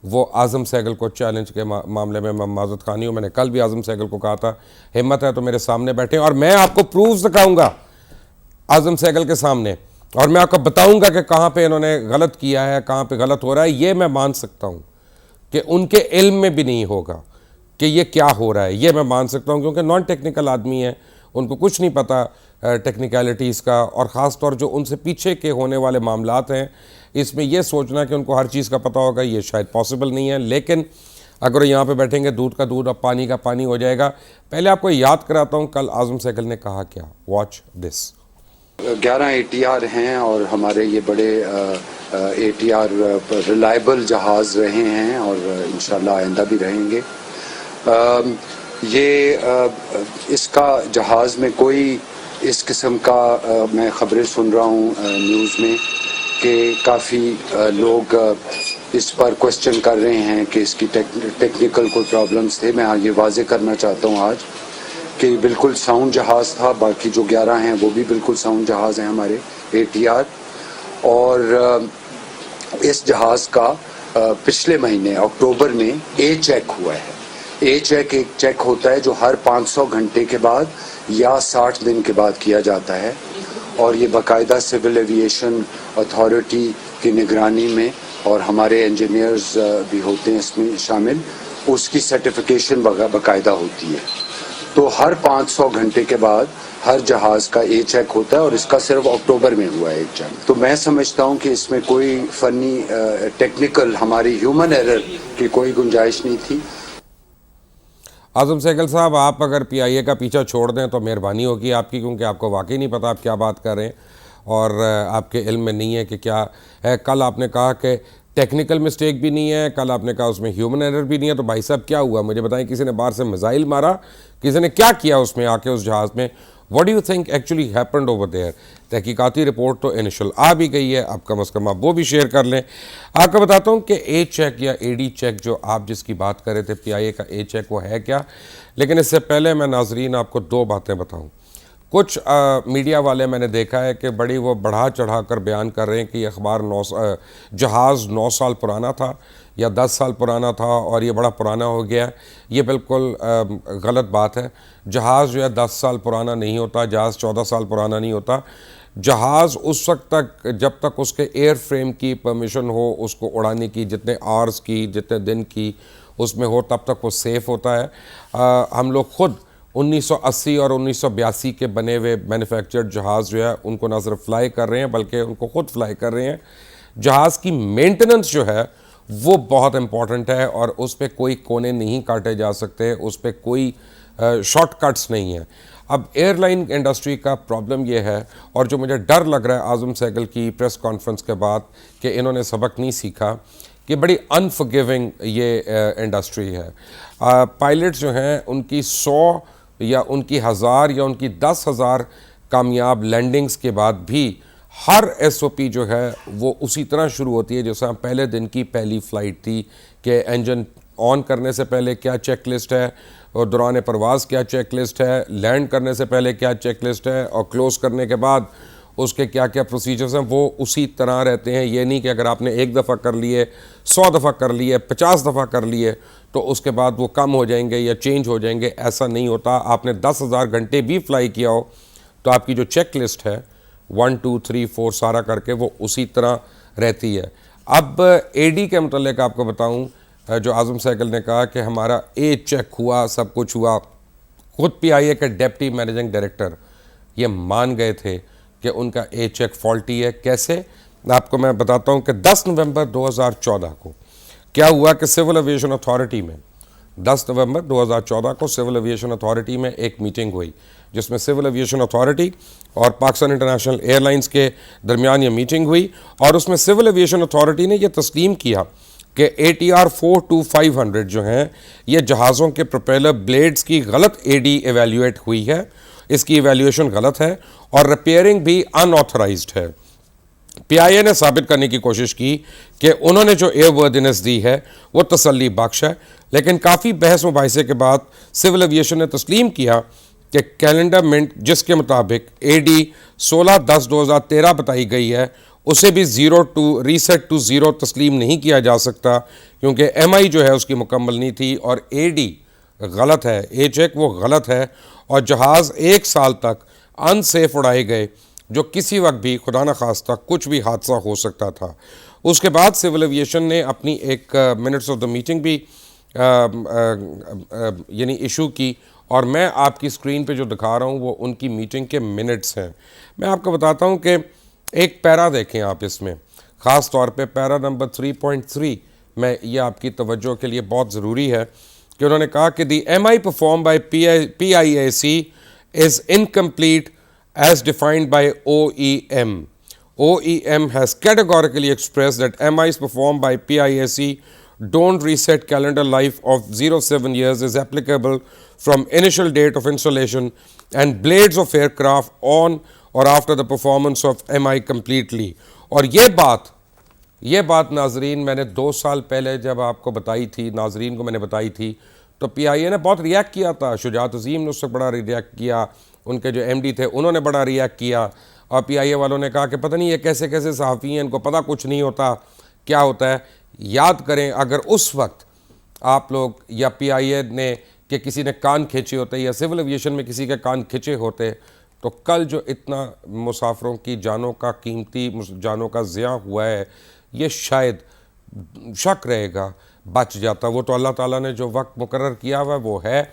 वो आज़म सहगल को चैलेंज के मामले में मैं माज़रत खानी हूँ। मैंने कल भी आज़म सहगल को कहा था, हिम्मत है तो मेरे सामने बैठे और मैं आपको प्रूफ दिखाऊंगा आज़म सहगल के सामने, और मैं आपको बताऊंगा कि कहाँ पे इन्होंने गलत किया है, कहाँ पे गलत हो रहा है। ये मैं मान सकता हूँ कि उनके इल्म में भी नहीं होगा कि ये क्या हो रहा है, ये मैं मान सकता हूँ, क्योंकि नॉन टेक्निकल आदमी है, उनको कुछ नहीं पता टेक्निकलिटीज़ का, और ख़ास तौर जो उनसे पीछे के होने वाले मामलात हैं, इसमें यह सोचना कि उनको हर चीज़ का पता होगा, ये शायद पॉसिबल नहीं है। लेकिन अगर यहाँ पे बैठेंगे दूध का दूध और पानी का पानी हो जाएगा। पहले आपको याद कराता हूँ कल आज़म सहगल ने कहा क्या, वॉच दिस। 11 ATR हैं और हमारे ये बड़े ATR रिलायबल जहाज़ रहे हैं और इंशाल्लाह आइंदा भी रहेंगे। इसका जहाज़ में कोई इस किस्म का मैं ख़बरें सुन रहा हूँ न्यूज़ में कि काफ़ी लोग इस पर क्वेश्चन कर रहे हैं कि इसकी टेक्निकल कोई प्रॉब्लम्स थे। मैं ये वाज़े करना चाहता हूँ आज कि बिल्कुल साउंड जहाज़ था। बाकी जो 11 हैं वो भी बिल्कुल साउंड जहाज़ हैं हमारे ATR। और इस जहाज़ का पिछले महीने अक्टूबर में A चेक हुआ है। A चेक एक चेक होता है जो हर 500 घंटे के बाद या 60 दिन के बाद किया जाता है, और ये बाकायदा सिविल एविएशन अथॉरिटी की निगरानी में, और हमारे इंजीनियर्स भी होते हैं इसमें शामिल, उसकी सर्टिफिकेशन बाकायदा होती है। तो हर 500 घंटे के बाद हर जहाज़ का A चेक होता है, और इसका सिर्फ अक्टूबर में हुआ है एक चेक। तो मैं समझता हूँ कि इसमें कोई फ़नी टेक्निकल हमारी ह्यूमन एरर की कोई गुंजाइश नहीं थी। आज़म सहगल साहब, आप अगर PIA का पीछा छोड़ दें तो मेहरबानी होगी आपकी, क्योंकि आपको वाकई नहीं पता आप क्या बात कर रहे हैं और आपके इल्म में नहीं है कि क्या है। कल आपने कहा कि टेक्निकल मिस्टेक भी नहीं है, कल आपने कहा उसमें ह्यूमन एरर भी नहीं है। तो भाई साहब क्या हुआ मुझे बताएं, किसी ने बाहर से मिसाइल मारा, किसी ने क्या किया उसमें आके उस जहाज़ में? What do you think actually happened over there? तहकीकाती रिपोर्ट तो इनिशियल आ भी गई है, आप कम अज़ कम आप वो भी शेयर कर लें। आपको बताता हूँ कि A चेक या AD चेक जो आप जिसकी बात कर रहे थे, PIA का A चेक, वो है क्या। लेकिन इससे पहले मैं नाजरीन आपको दो बातें बताऊँ। कुछ मीडिया वाले मैंने देखा है कि बड़ी वो बढ़ा चढ़ा कर बयान कर रहे हैं कि अखबार जहाज़ 9 साल पुराना था या 10 साल पुराना था और ये बड़ा पुराना हो गया। ये बिल्कुल गलत बात है। जहाज़ जो है 10 साल पुराना नहीं होता, जहाज़ 14 साल पुराना नहीं होता। जहाज़ उस वक्त तक जब तक उसके एयर फ्रेम की परमिशन हो उसको उड़ाने की, जितने आवर्स की, जितने दिन की उसमें हो, तब तक वो सेफ़ होता है। हम लोग ख़ुद 1980 और 1982 के बने हुए मैन्युफैक्चर्ड जहाज़ जो है उनको ना सिर्फ फ्लाई कर रहे हैं बल्कि उनको ख़ुद फ्लाई कर रहे हैं। जहाज़ की मेंटेनेंस जो है वो बहुत इम्पॉर्टेंट है और उस पर कोई कोने नहीं काटे जा सकते, उस पर कोई शॉर्टकट्स नहीं है। अब एयरलाइन इंडस्ट्री का प्रॉब्लम ये है, और जो मुझे डर लग रहा है आज़म सहगल की प्रेस कॉन्फ्रेंस के बाद कि इन्होंने सबक नहीं सीखा, कि बड़ी अनफॉरगिविंग ये इंडस्ट्री है। पायलट्स जो हैं उनकी 100 या उनकी 1000 या उनकी 10,000 कामयाब लैंडिंग्स के बाद भी हर SOP जो है वो उसी तरह शुरू होती है जैसे पहले दिन की पहली फ़्लाइट थी, कि इंजन ऑन करने से पहले क्या चेक लिस्ट है, और दौरान परवाज़ क्या चेक लिस्ट है, लैंड करने से पहले क्या चेक लिस्ट है, और क्लोज़ करने के बाद उसके क्या क्या प्रोसीजर्स हैं, वो उसी तरह रहते हैं। ये नहीं कि अगर आपने एक दफ़ा कर लिए, 100 दफ़ा कर लिए, 50 दफ़ा कर लिए तो उसके बाद वो कम हो जाएंगे या चेंज हो जाएंगे, ऐसा नहीं होता। आपने 10,000 घंटे भी फ्लाई किया हो तो आपकी जो चेक लिस्ट है 1 2 3 4 सारा करके वो उसी तरह रहती है। अब AD के मतलब आपको बताऊँ, जो आज़म सहगल ने कहा कि हमारा A चेक हुआ, सब कुछ हुआ, खुद PIA के डिप्टी मैनेजिंग डायरेक्टर ये मान गए थे कि उनका A चेक फॉल्टी है। कैसे, आपको मैं बताता हूँ कि 10 नवंबर 2014 को क्या हुआ कि सिविल एविएशन अथॉरिटी में 10 नवंबर 2014 को सिविल एविएशन अथॉरिटी में एक मीटिंग हुई, जिसमें सिविल एविएशन अथॉरिटी और पाकिस्तान इंटरनेशनल एयरलाइंस के दरमियान ये मीटिंग हुई, और उसमें सिविल एविएशन अथॉरिटी ने यह तस्लीम किया कि ATR 42500 जो हैं ये जहाज़ों के प्रोपेलर ब्लेड्स की गलत AD एवेल्यूएट हुई है, इसकी एवेल्यूएशन गलत है और रिपेयरिंग भी अनऑथराइज्ड है। PIA ने साबित करने की कोशिश की कि उन्होंने जो एयरवर्दिनेस दी है वो तसल्ली बख्श है, लेकिन काफ़ी बहस मुबाहिसे के बाद सिविल एविएशन ने तस्लीम किया कि कैलेंडर मिंट जिसके मुताबिक AD 16/10/2013 बताई गई है उसे भी रीसेट टू ज़ीरो तस्लीम नहीं किया जा सकता, क्योंकि एमआई जो है उसकी मुकम्मल नहीं थी और एडी गलत है, ए चेक वो गलत है, और जहाज़ 1 साल तक अनसेफ उड़ाए गए, जो किसी वक्त भी खुदा न खास्ता कुछ भी हादसा हो सकता था। उसके बाद सिविल एविएशन ने अपनी एक मिनट्स ऑफ द मीटिंग भी यानी इशू की, और मैं आपकी स्क्रीन पे जो दिखा रहा हूँ वो उनकी मीटिंग के मिनट्स हैं। मैं आपको बताता हूँ कि एक पैरा देखें आप इसमें, ख़ास तौर पे पैरा नंबर 3.3 में, ये आपकी तवज्जो के लिए बहुत ज़रूरी है कि उन्होंने कहा कि दी MI perform by PIAC is incomplete as defined by OEM. OEM has categorically expressed that MIs performed by PIAC don't reset calendar life of 07 years is applicable from initial date of installation and blades of aircraft on or after the performance of MI completely. और ये बात नाजरीन मैंने 2 साल पहले जब आपको बताई थी, नाजरीन को मैंने बताई थी, तो PIA ने बहुत रिएक्ट किया था। शुजात अजीम ने उससे बड़ा रिएक्ट किया, उनके जो MD थे उन्होंने बड़ा रिएक्ट किया, और PIA वालों ने कहा कि पता नहीं ये कैसे कैसे सहाफ़ी हैं, इनको पता कुछ नहीं होता क्या होता है। याद करें, अगर उस वक्त आप लोग या PIA ने कि किसी ने कान खींचे होते या सिविल एविएशन में किसी के कान खींचे होते, तो कल जो इतना मुसाफिरों की जानों का कीमती जानों का ज़िया हुआ है, ये शायद शक रहेगा बच जाता। वो तो अल्लाह ताला ने जो वक्त मुकर्रर किया हुआ वो है,